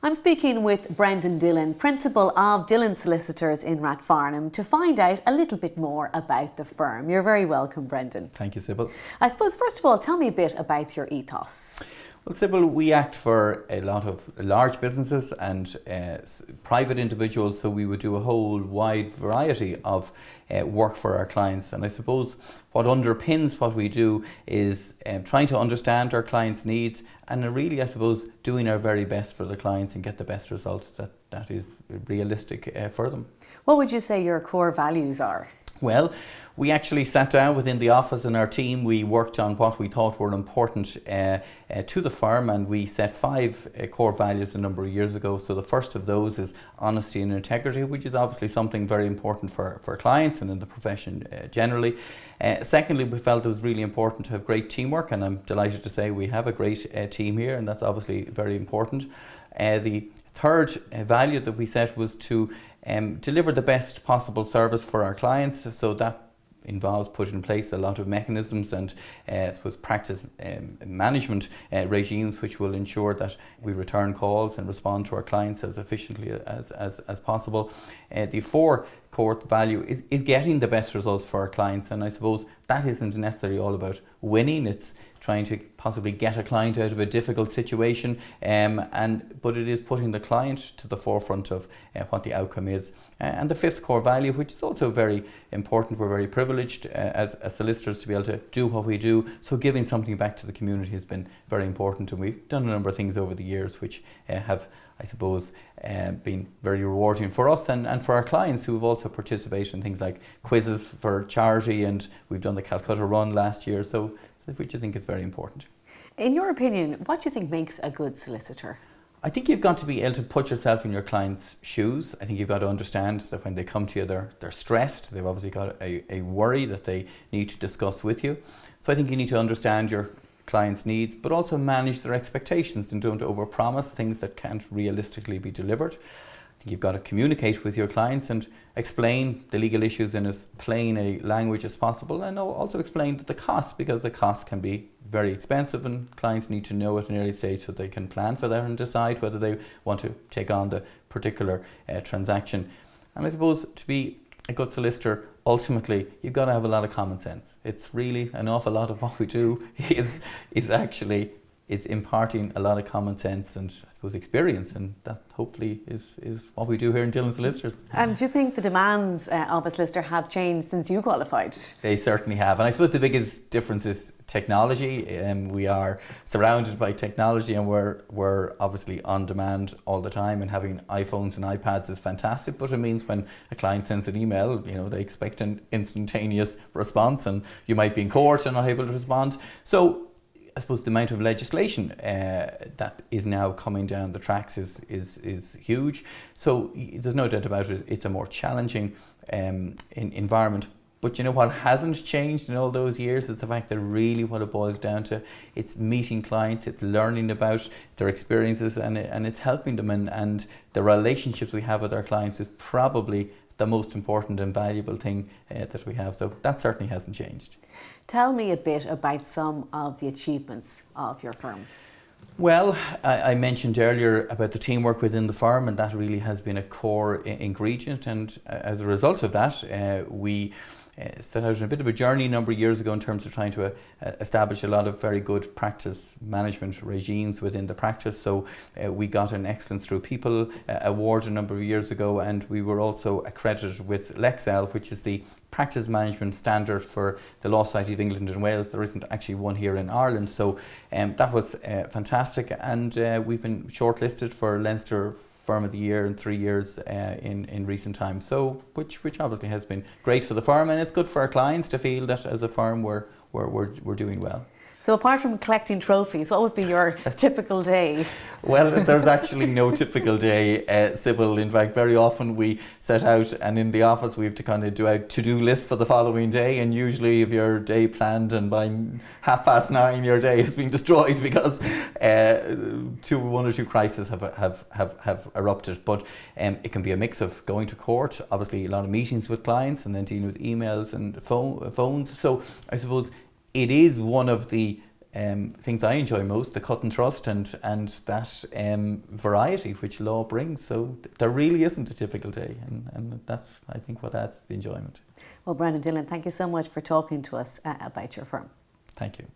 I'm speaking with Brendan Dillon, Principal of Dillon Solicitors in Rathfarnham, to find out a little bit more about the firm. You're very welcome, Brendan. Thank you, Sybil. I suppose, first of all, tell me a bit about your ethos. Well, Sybil, we act for a lot of large businesses and private individuals, so we would do a whole wide variety of work for our clients. And I suppose what underpins what we do is trying to understand our clients' needs and really, I suppose, doing our very best for the clients and get the best results that is realistic for them. What would you say your core values are? Well, we actually sat down within the office and our team. We worked on what we thought were important to the firm, and we set 5 core values a number of years ago. So the first of those is honesty and integrity, which is obviously something very important for clients and in the profession generally. Secondly, we felt it was really important to have great teamwork, and I'm delighted to say we have a great team here, and that's obviously very important. The third value that we set was to deliver the best possible service for our clients, so that involves putting in place a lot of mechanisms and practice management regimes which will ensure that we return calls and respond to our clients as efficiently as possible. The fourth core value is getting the best results for our clients, and I suppose that isn't necessarily all about winning. It's trying to possibly get a client out of a difficult situation, but it is putting the client to the forefront of what the outcome is. And the fifth core value, which is also very important, we're very privileged as solicitors to be able to do what we do, so giving something back to the community has been very important, and we've done a number of things over the years which have, I suppose, been very rewarding for us and for our clients, who have also participated in things like quizzes for charity, and we've done the Calcutta Run last year, so which I think is very important. In your opinion, what do you think makes a good solicitor? I think you've got to be able to put yourself in your client's shoes. I think you've got to understand that when they come to you, they're stressed. They've obviously got a worry that they need to discuss with you. So I think you need to understand your clients' needs, but also manage their expectations and don't overpromise things that can't realistically be delivered. I think you've got to communicate with your clients and explain the legal issues in as plain a language as possible, and also explain the costs, because the costs can be very expensive and clients need to know at an early stage so they can plan for that and decide whether they want to take on the particular transaction. And I suppose to be a good solicitor, ultimately you've got to have a lot of common sense. It's really an awful lot of what we do is imparting a lot of common sense and, I suppose, experience, and that hopefully is what we do here in Dillon Solicitors. And do you think the demands of a solicitor have changed since you qualified? They certainly have, and I suppose the biggest difference is technology. We are surrounded by technology, and we're obviously on demand all the time, and having iPhones and iPads is fantastic, but it means when a client sends an email, they expect an instantaneous response, and you might be in court and not able to respond. So I suppose the amount of legislation that is now coming down the tracks is huge. So there's no doubt about it, it's a more challenging environment. But you know what hasn't changed in all those years is the fact that really what it boils down to, it's meeting clients, it's learning about their experiences, and it's helping them, and the relationships we have with our clients is probably the most important and valuable thing that we have. So that certainly hasn't changed. Tell me a bit about some of the achievements of your firm. Well, I mentioned earlier about the teamwork within the firm, and that really has been a core ingredient, and as a result of that, we set out on a bit of a journey a number of years ago in terms of trying to establish a lot of very good practice management regimes within the practice. So we got an Excellence Through People award a number of years ago, and we were also accredited with Lexel, which is the practice management standard for the Law Society of England and Wales. There isn't actually one here in Ireland, so that was fantastic, and we've been shortlisted for Leinster Firm of the Year in 3 years in recent times. So which obviously has been great for the firm, and it's good for our clients to feel that as a firm we're doing well. So apart from collecting trophies, what would be your typical day? Well, there's actually no typical day, Sybil. In fact, very often we set out, and in the office we have to kind of do a to-do list for the following day, and usually if your day planned and by 9:30 your day has been destroyed because one or two crises have erupted. But it can be a mix of going to court, obviously a lot of meetings with clients, and then dealing with emails and phones. So I suppose it is one of the things I enjoy most, the cut and trust and that variety which law brings. So there really isn't a typical day, and that's, I think, what adds the enjoyment. Well, Brendan Dillon, thank you so much for talking to us about your firm. Thank you.